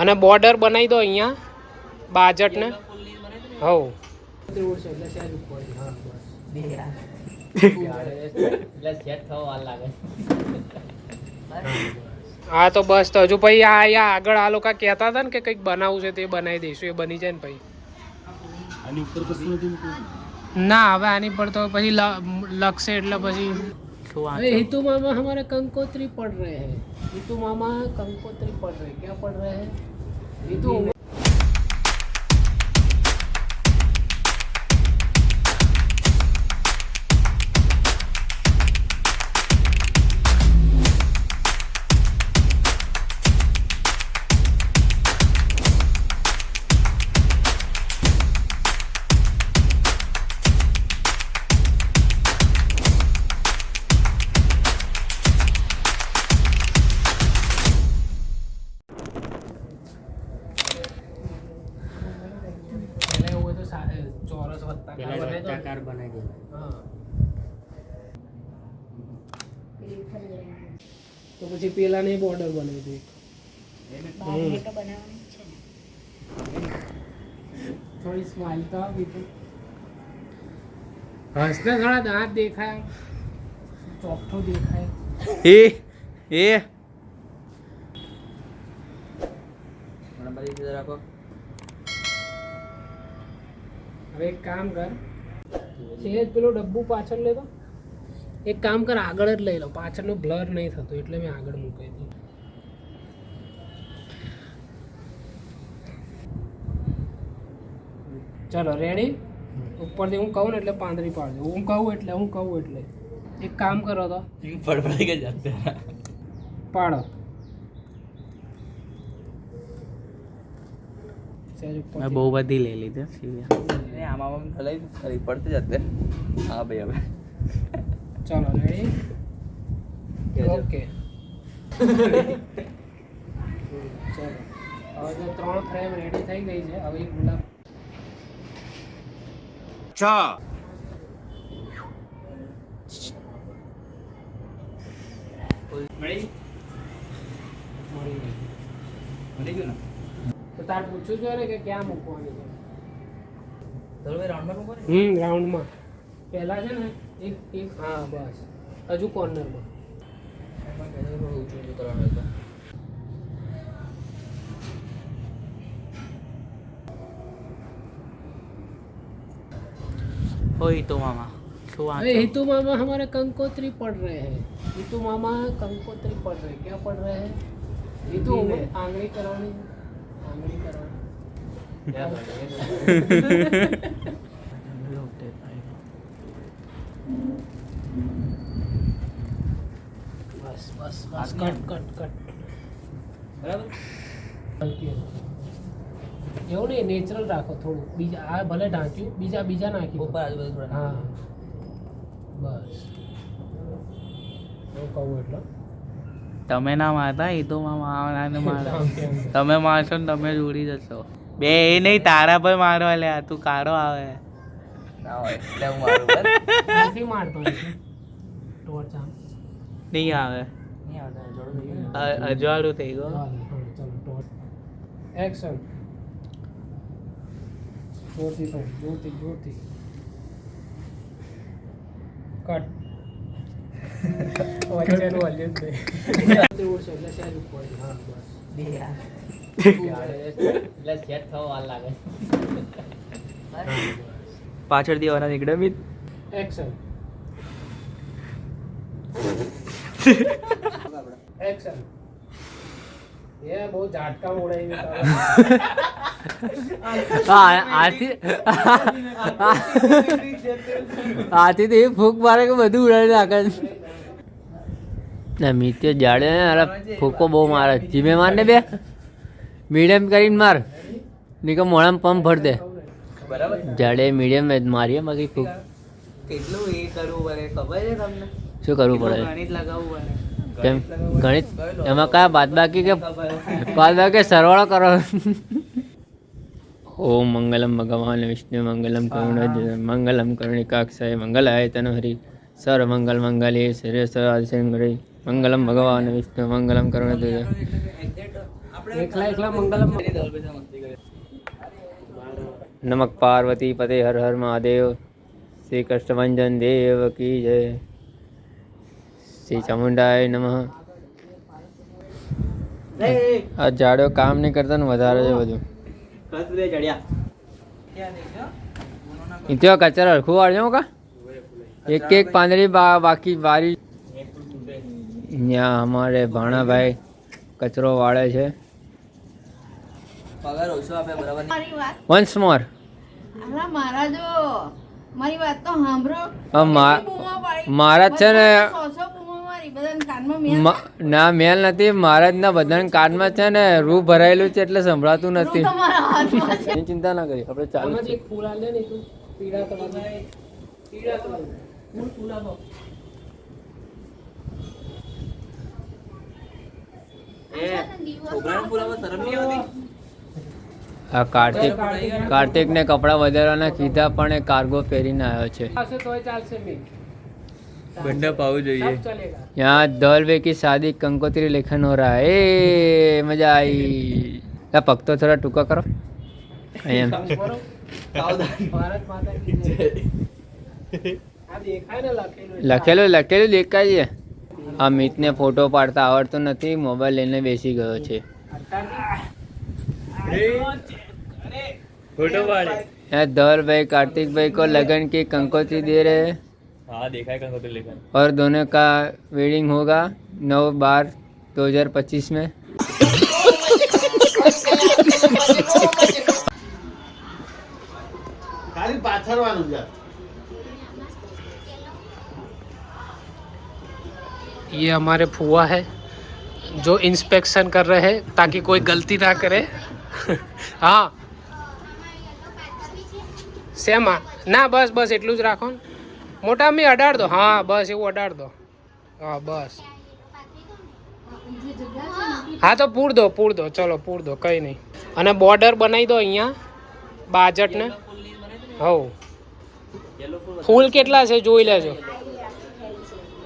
અને બોર્ડર બનાવી દો અહીંયા બાજટને. હવ હા તો બસ તો હજુ પછી આ આગળ આ લોકો કહેતા હતા ને કે કંઈક બનાવવું છે તે બનાવી દઈશું, એ બની જાય ને પછી. ના હવે આની પર તો પછી લખશે એટલે પછી. હિતુ मामा हमारे कंकोत्री पढ़ रहे हैं. હિતુ मामा कंकोत्री पढ़ रहे हैं. क्या पढ़ रहे हैं હિતુ? ચોરસ વત્તાકાર બનાવી દે. હા તો પછી પેલા ને બોર્ડર બનાવી દે. થોડી સ્માઈલ તો આપી તું. હસને થોડા દાંત દેખાય, ચોખ્ઠો દેખાય. એ રાખો. હવે એક કામ કર, સહેજ પેલો ડબ્બુ પાછળ લેતો. એક કામ કર, આગળ જ લઈ લો, પાછળનો બ્લર નહીં થતો એટલે મેં આગળ મૂકી દીધું. ચલો રેડી. ઉપરથી હું કહું ને એટલે પાંદડી પાડજો. હું કહું એટલે એક કામ કરો તો પાડો. મેં બહુ બધી લઈ લીધી. આમાં ખરી પડતી જતે. હા ભાઈ હવે ચાલો રેડી. ઓકે ચાલો હવે જો 3 ફ્રેમ રેડી થઈ ગઈ છે. હવે ગુલાબ મળી ગયું ને? તો તાર પૂછવું જોઈએ ને કે ક્યાં મૂકવાની છે. રાઉન્ડમાં રાઉન્ડમાં પહેલા છે ને એક હા બસ હજુ કોર્નરમાં. હિતુ मामा હિતુ मामा हमारे कंकोत्री पढ़ रहे हैं. હિતુ मामा कंकोत्री पढ़ रहे हैं. क्या पढ़ रहे हैं હિતુ? आंगली करवानी. आंगली करवानी. बस बस बस कट बराबर. એવું નહીં, નેચરલ રાખો થોડું. બીજા આ ભલે ઢાંક્યું, બીજા નાખી ઉપર આજુબાજુ. હા બસ હું કહું એટલે તમે ના મારતા. એ તો તમે મારશો ને તમે જ ઉડી જશો. બે એ નહીં, તારા પર મારો. લે તું કાળો આવે ના હોય એટલે હું મારું. નથી મારતો ટોર્ચ આમ નહીં આવે. અજવાળું થઈ ગયું. ચલો ટોર્ચ એક્શન. જોરથી કટ. વચ્ચેનું હલ્યું જ નહીં. ઉડશે એટલે સહેજ ઉપર. હા બસ એટલે સેટ થવા વાર લાગે. પાછળથી વાળા નીકળે મિત. એક્શન. એક્શન. એ બહુ ઝાટકા ઉડાવી. આથી તો એ ફૂંક મારે કે બધું ઉડાડી નાખે. ના મિત્ય જાડે ને અરે ફૂકો બહુ મારે. જીમે માર ને બે મીડિયમ કરીને માર. નહીં કે મોડામાં પંપ ભર દે. જાડે મીડિયમ મારીએ બાકી ફૂક. કેટલું એ કરવું પડે ખબર છે તમને? શું કરવું પડે? ગણિત લગાવવું પડે. કેમ ગણિત? એમાં કયા બાદબાકી સરવાળો કરો. ઓમ મંગલમ ભગવાન વિષ્ણુ મંગલમ મંગલમ કર્ણિકાક્ષય મંગલાય તન હરિ સર્વ મંગલ મંગલે સર્વ સર્વાધિશંકરે મંગલમ ભગવાન વિષ્ણુ મંગલમ કર્ણિકાક્ષય એકલા એકલા મંગલમ नमक पार्वती पते हर हर महादेव श्री कृष्णभंजन देव की जय श्री चामुंडाय नमः આ જાડો કામ નહીં કરતા ને વધારે છે બધું ત્યાં કચરા હરખું વાળજો કા એક એક પાંદડી બાકી વારી અહીંયા અમારે ભાણાભાઈ કચરો વાળે છે વન્સ મોર મારા જો મારી વાત તો સાંભળો મારા છે ને કાનમાં ના મેલ નથી મહારાજ ના બધાના કાનમાં છે ને રૂ ભરાયેલું છે એટલે સંભળાતું નથી એની ચિંતા ના કરી આપણે ચાલુ એક ફૂલ આલે ને તું પીડા કલર ફૂલ આપો આ કાર્તિક ને કપડા વધારવાના કીધા પણ એ કાર્ગો પહેરીને આવ્યો છે बंडा पाव જોઈએ यहाँ दौल बे की शादी कंकोत्री लेखन हो रहा है मजा आई या पग तो थोड़ा टूका करो લખેલું દેખાય છે આ મિતને ફોટો પાડતા આવડતો નથી મોબાઈલ લઈને બેસી ગયો છે फोटो पाड़े यहाँ दौल भाई कार्तिक भाई को लगन की कंकोत्री दे रहे हैं हाँ देखा है कंकोत्री लेकर और दोनों का वेडिंग होगा 9/12/2025 में ये हमारे फुआ है जो इंस्पेक्शन कर रहे हैं ताकि कोई गलती ना करे हाँ શેમાં ના બસ બસ એટલું જ રાખો ને મોટા મેં અડાડ દો હા બસ એવું અડાડ દો હા બસ હા તો પૂર દો ચલો પૂર દો કંઈ નહીં અને બોર્ડર બનાવી દો અહીંયા બાજટને હવ ફૂલ કેટલા છે જોઈ લેજો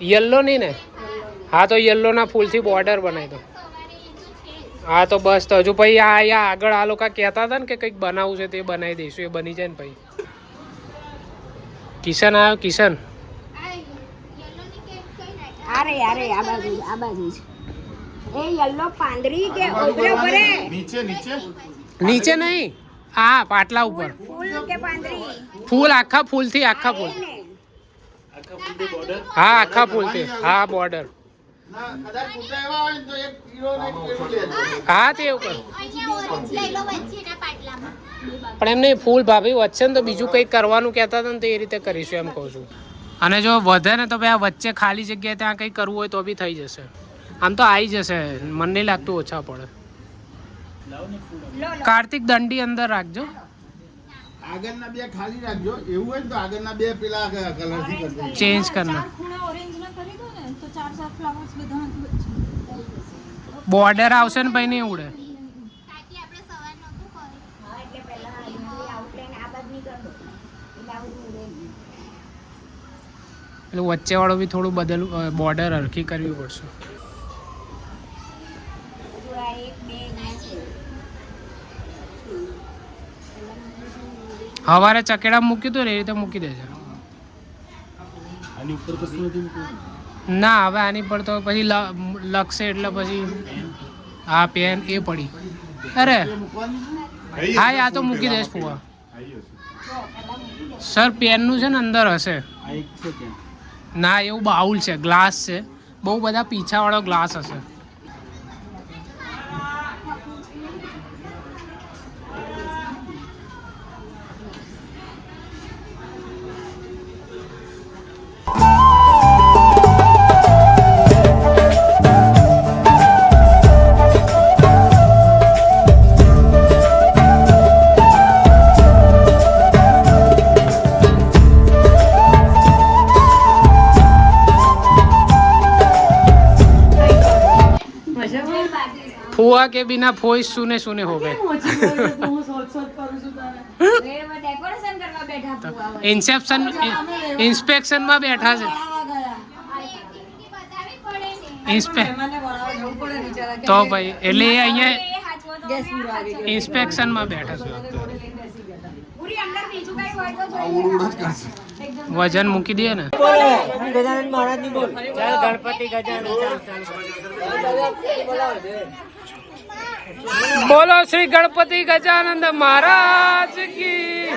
યલો નહીં ને હા તો યલોના ફૂલથી બોર્ડર બનાવી દો હા તો બસ તો હજુ પછી આ આગળ આ લોકો કહેતા હતા ને કે કંઈક બનાવવું છે તે બનાવી દઈશું એ બની જાય ને પછી કિશન આવ્યો કિશન અરે આ બાજુ છે એ યલો પાંદડી કે ઓબરે ઓબરે નીચે નહીં હા પાટલા ઉપર ફૂલ કે પાંદડી ફૂલ આખા ફૂલથી આખા ફૂલ હા આખા ફૂલથી હા બોર્ડર હા તે એવું કર પણ એમ નહીં ફૂલ ભાભી વચ્ચે ને તો બીજું કંઈક કરવાનું કહેતા હતા ને તો એ રીતે કરીશું એમ કહું છું અને જો વધે ને તો ભાઈ આ વચ્ચે ખાલી જગ્યાએ ત્યાં કંઈક કરવું હોય તો બી થઈ જશે આમ તો આવી જશે મને નહીં લાગતું ઓછા પડે કાર્તિક દંડી અંદર રાખજો આગળના બે ખાલી રાખજો એવું હોય તો આગળના બે પેલા કલરથી કરી દેજો ચેન્જ કરના બોર્ડર આવશે ને ભાઈ નહીં ઉડે એટલે વચ્ચે વાળું બી થોડું બદલવું બોર્ડર હરખી કરવી પડશે હવારે ચકેડા મૂક્યું હતું ને એ રીતે મૂકી દેજો ના હવે આની પર તો પછી લગશે એટલે પછી આ પેન એ પડી અરે હા આ તો મૂકી દઈશ ફુવા સર પેનનું છે ને અંદર હશે ના એવું બાઉલ છે ગ્લાસ છે બહુ બધા પીછાવાળો ગ્લાસ હશે फुआ के बिना फोई सुने सुने हो गए इंस्पेक्शन में बैठा है तो भाई એટલે અહીંયા ઇન્સ્પેક્શનમાં બેઠા છું અત્યારે. પૂરી અંદર બીજું કઈ હોય તો આ ઉડ ઉડ જ કરશે. વજન મૂકી દે ને. ગજાનંદ મહારાજ ની બોલ ગણપતિ ગજાનંદ બોલો શ્રી ગણપતિ ગજાનંદ મહારાજ કી